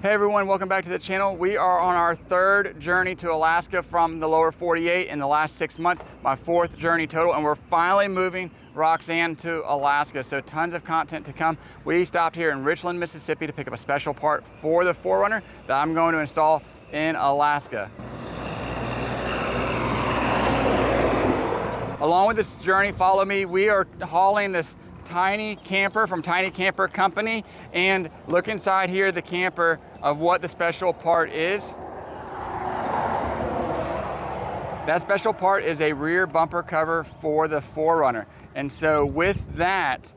Hey everyone, welcome back to the channel. We are on our third journey to Alaska from the lower 48 in the last 6 months, my fourth journey total, and we're finally moving Roxanne to Alaska. So tons of content to come. We stopped here in Richland, Mississippi to pick up a special part for the 4Runner that I'm going to install in Alaska. Along with this journey, follow me. We are hauling this tiny camper from Tiny Camper Company, and look inside here, the camper, of what the special part is. That special part is a rear bumper cover for the 4Runner. And so with that,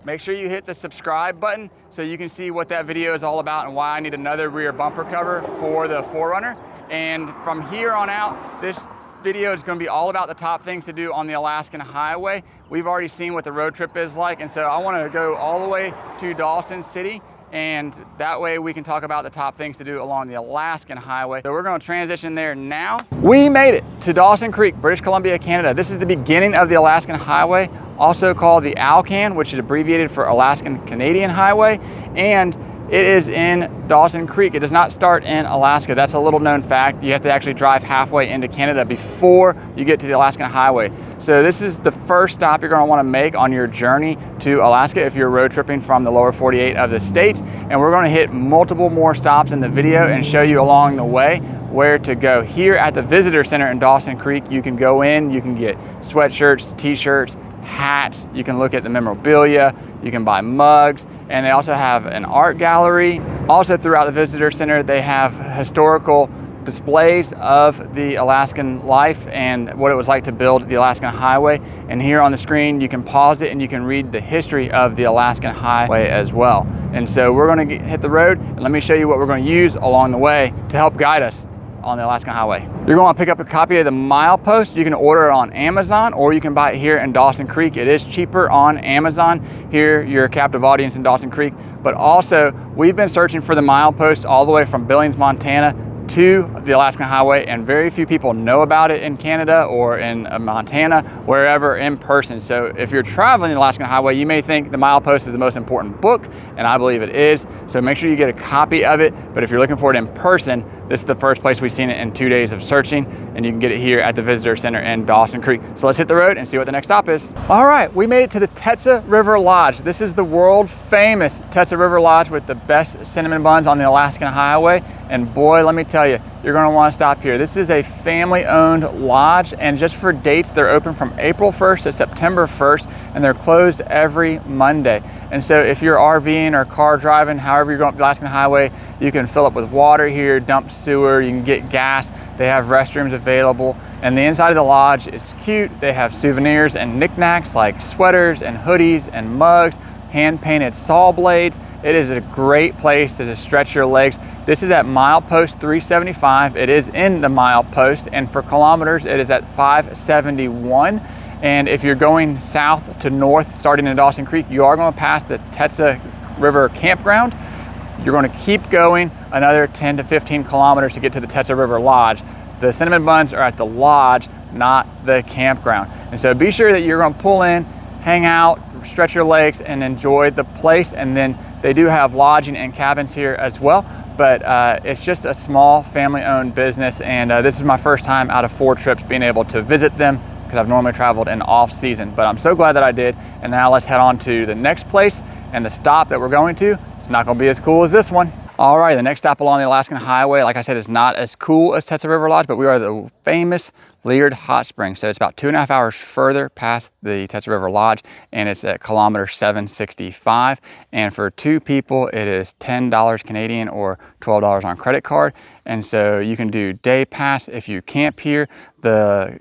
make sure you hit the subscribe button so you can see what that video is all about and why I need another rear bumper cover for the 4Runner. And from here on out, this video is going to be all about the top things to do on the Alaskan highway. We've already seen what the road trip is like, and so I want to go all the way to Dawson City, and that way we can talk about the top things to do along the Alaskan highway. So we're going to transition there now. We made it to Dawson Creek, British Columbia, Canada. This is the beginning of the Alaskan highway, also called the Alcan, which is abbreviated for Alaskan Canadian Highway, and it is in Dawson Creek. It does not start in Alaska. That's a little known fact. You have to actually drive halfway into Canada before you get to the Alaskan highway. So this is the first stop you're going to want to make on your journey to Alaska if you're road tripping from the lower 48 of the states. And we're going to hit multiple more stops in the video and show you along the way where to go. Here at the Visitor Center in Dawson Creek, you can go in, you can get sweatshirts, t-shirts, hats, you can look at the memorabilia, you can buy mugs, and they also have an art gallery. Also throughout the Visitor Center, they have historical displays of the Alaskan life and what it was like to build the Alaskan highway. And here on the screen, you can pause it and you can read the history of the Alaskan highway as well. And so we're gonna hit the road, and let me show you what we're gonna use along the way to help guide us on the Alaskan highway. You're going to pick up a copy of the milepost. You can order it on Amazon, or you can buy it here in Dawson Creek. It is cheaper on Amazon. Here, you're a captive audience in Dawson Creek, but also we've been searching for the milepost all the way from Billings, Montana to the Alaskan highway, and very few people know about it in Canada or in Montana, wherever in person. So if you're traveling the Alaskan highway, you may think the milepost is the most important book, and I believe it is. So make sure you get a copy of it. But if you're looking for it in person, this is the first place we've seen it in 2 days of searching, and you can get it here at the Visitor Center in Dawson Creek. So let's hit the road and see what the next stop is. All right, we made it to the Tetsa River Lodge. This is the world famous Tetsa River Lodge with the best cinnamon buns on the Alaskan highway. And boy, let me tell you, you're gonna wanna stop here. This is a family-owned lodge, and just for dates, they're open from April 1st to September 1st, and they're closed every Monday. And so if you're RVing or car driving, however you're going up the Alaskan highway, you can fill up with water here, dump sewer, you can get gas. They have restrooms available, and the inside of the lodge is cute. They have souvenirs and knickknacks like sweaters and hoodies and mugs, hand-painted saw blades. It is a great place to just stretch your legs. This is at milepost 375. It is in the milepost, and for kilometers, it is at 571. And if you're going south to north, starting in Dawson Creek, you are going to pass the Tetsa River Campground. You're going to keep going another 10 to 15 kilometers to get to the Tetsa River Lodge. The cinnamon buns are at the lodge, not the campground. And so be sure that you're going to pull in, hang out, stretch your legs, and enjoy the place. And then they do have lodging and cabins here as well. But it's just a small family-owned business, and this is my first time out of 4 trips being able to visit them, because I've normally traveled in off season. But I'm so glad that I did. And now let's head on to the next place, and the stop that we're going to, it's not gonna be as cool as this one. All right, the next stop along the Alaskan highway, like I said, is not as cool as Tetsa River Lodge, but we are the famous Leard Hot Springs. So it's about 2.5 hours further past the Tetsa River Lodge, and it's at kilometer 765. And for 2 people, it is $10 Canadian or $12 on credit card. And so you can do day pass if you camp here. The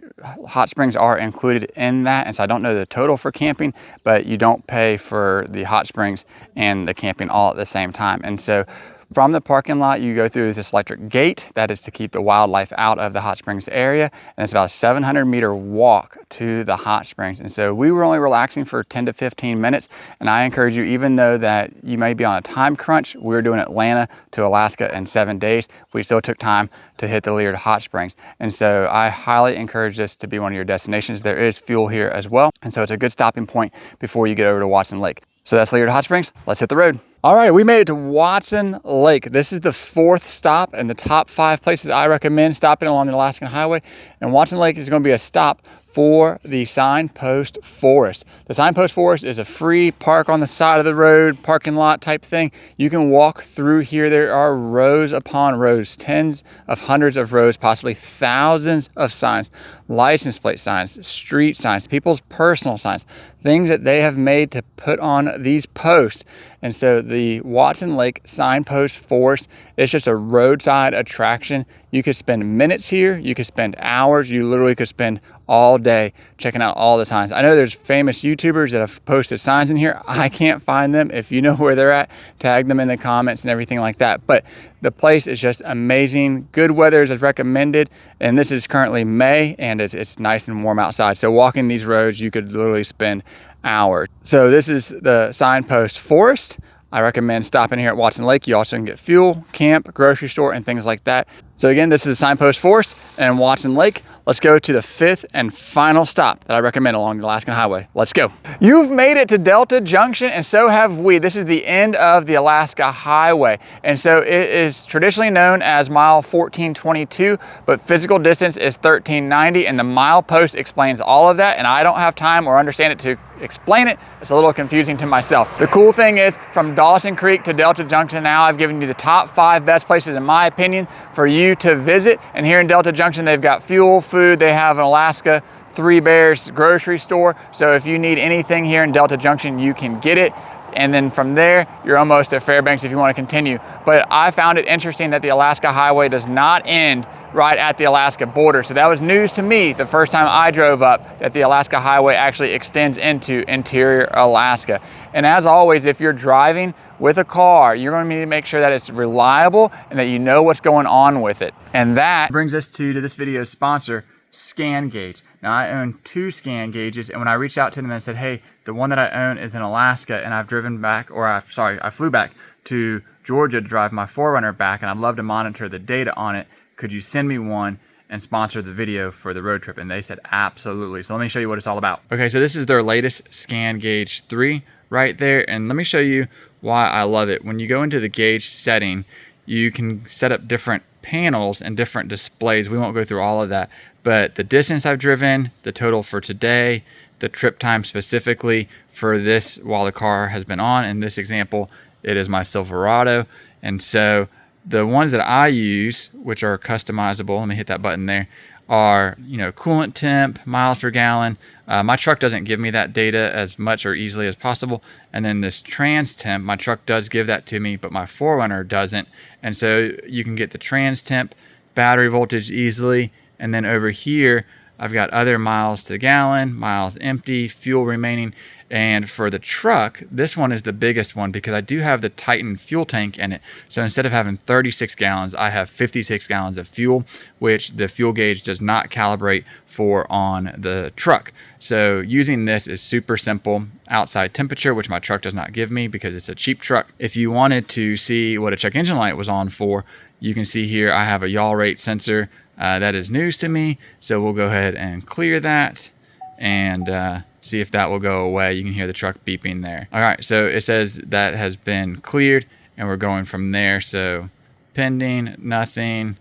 hot springs are included in that. And so I don't know the total for camping, but you don't pay for the hot springs and the camping all at the same time. And so from the parking lot, you go through this electric gate that is to keep the wildlife out of the hot springs area. And it's about a 700-meter walk to the hot springs. And so we were only relaxing for 10 to 15 minutes. And I encourage you, even though that you may be on a time crunch, we're doing Atlanta to Alaska in 7 days, we still took time to hit the Leard Hot Springs. And so I highly encourage this to be one of your destinations. There is fuel here as well. And so it's a good stopping point before you get over to Watson Lake. So that's Leard Hot Springs. Let's hit the road. All right, we made it to Watson Lake. This is the 4th stop in the top 5 places I recommend stopping along the Alaskan Highway. And Watson Lake is going to be a stop for the Signpost Forest. The Signpost Forest is a free park on the side of the road, parking lot type thing. You can walk through here. There are rows upon rows, tens of hundreds of rows, possibly thousands of signs, license plate signs, street signs, people's personal signs, things that they have made to put on these posts. And so the Watson Lake Signpost Forest is just a roadside attraction. You could spend minutes here, you could spend hours, you literally could spend all day checking out all the signs. I know there's famous YouTubers that have posted signs in here. I can't find them. If you know where they're at, tag them in the comments and everything like that. But the place is just amazing. Good weather is recommended. And this is currently May and it's nice and warm outside. So walking these roads, you could literally spend hours. So this is the Signpost Forest. I recommend stopping here at Watson Lake. You also can get fuel, camp, grocery store, and things like that. So again, this is the Signpost Forest and Watson Lake. Let's go to the 5th and final stop that I recommend along the Alaskan Highway. Let's go. You've made it to Delta Junction, and so have we. This is the end of the Alaska Highway. And so it is traditionally known as mile 1422, but physical distance is 1390, and the mile post explains all of that, and I don't have time or understand it to explain it. It's a little confusing to myself. The cool thing is, from Dawson Creek to Delta Junction now, I've given you the top 5 best places, in my opinion, for you to visit. And here in Delta Junction, they've got fuel, food, they have an Alaska Three Bears grocery store. So if you need anything here in Delta Junction, you can get it. And then from there, you're almost at Fairbanks if you want to continue. But I found it interesting that the Alaska Highway does not end right at the Alaska border. So that was news to me the first time I drove up, that the Alaska Highway actually extends into interior Alaska. And as always, if you're driving with a car, you're going to need to make sure that it's reliable and that you know what's going on with it. And that brings us to this video's sponsor, Scan Gauge. Now I own 2 scan gauges, and when I reached out to them and said, hey, the one that I own is in Alaska and I've driven back, or I flew back to Georgia to drive my 4Runner back, and I'd love to monitor the data on it. Could you send me one and sponsor the video for the road trip? And they said, absolutely. So let me show you what it's all about. Okay, so this is their latest Scan Gauge 3 right there. And let me show you why I love it. When you go into the gauge setting, you can set up different panels and different displays. We won't go through all of that, but the distance I've driven, the total for today, the trip time specifically for this while the car has been on. In this example, it is my Silverado. And so the ones that I use, which are customizable, let me hit that button there, are, coolant temp, miles per gallon. My truck doesn't give me that data as much or easily as possible. And then this trans temp, my truck does give that to me, but my 4Runner doesn't. And so you can get the trans temp, battery voltage easily. And then over here, I've got other miles to the gallon, miles empty, fuel remaining. And for the truck, this one is the biggest one because I do have the Titan fuel tank in it. So instead of having 36 gallons, I have 56 gallons of fuel, which the fuel gauge does not calibrate for on the truck. So using this is super simple. Outside temperature, which my truck does not give me because it's a cheap truck. If you wanted to see what a check engine light was on for, you can see here I have a yaw rate sensor. That is news to me. So we'll go ahead and clear that and see if that will go away. You can hear the truck beeping there. All right, so it says that has been cleared and we're going from there. So pending, nothing,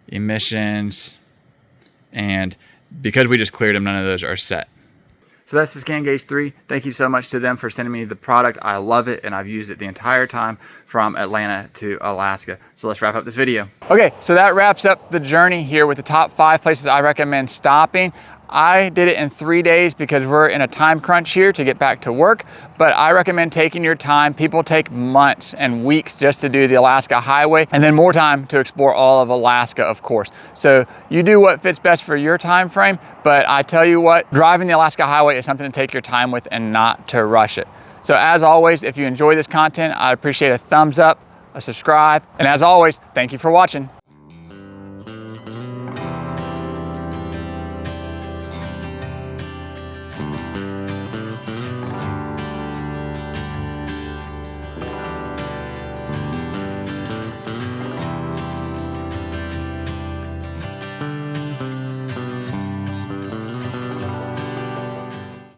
emissions, and because we just cleared them, none of those are set. So that's the Scan Gauge 3. Thank you so much to them for sending me the product. I love it, and I've used it the entire time from Atlanta to Alaska. So let's wrap up this video. Okay, so that wraps up the journey here with the top 5 places I recommend stopping. I did it in 3 days because we're in a time crunch here to get back to work, but I recommend taking your time. People take months and weeks just to do the Alaska Highway, and then more time to explore all of Alaska, of course. So you do what fits best for your time frame, but I tell you what, driving the Alaska Highway is something to take your time with and not to rush it. So as always, if you enjoy this content, I'd appreciate a thumbs up, a subscribe, and as always, thank you for watching.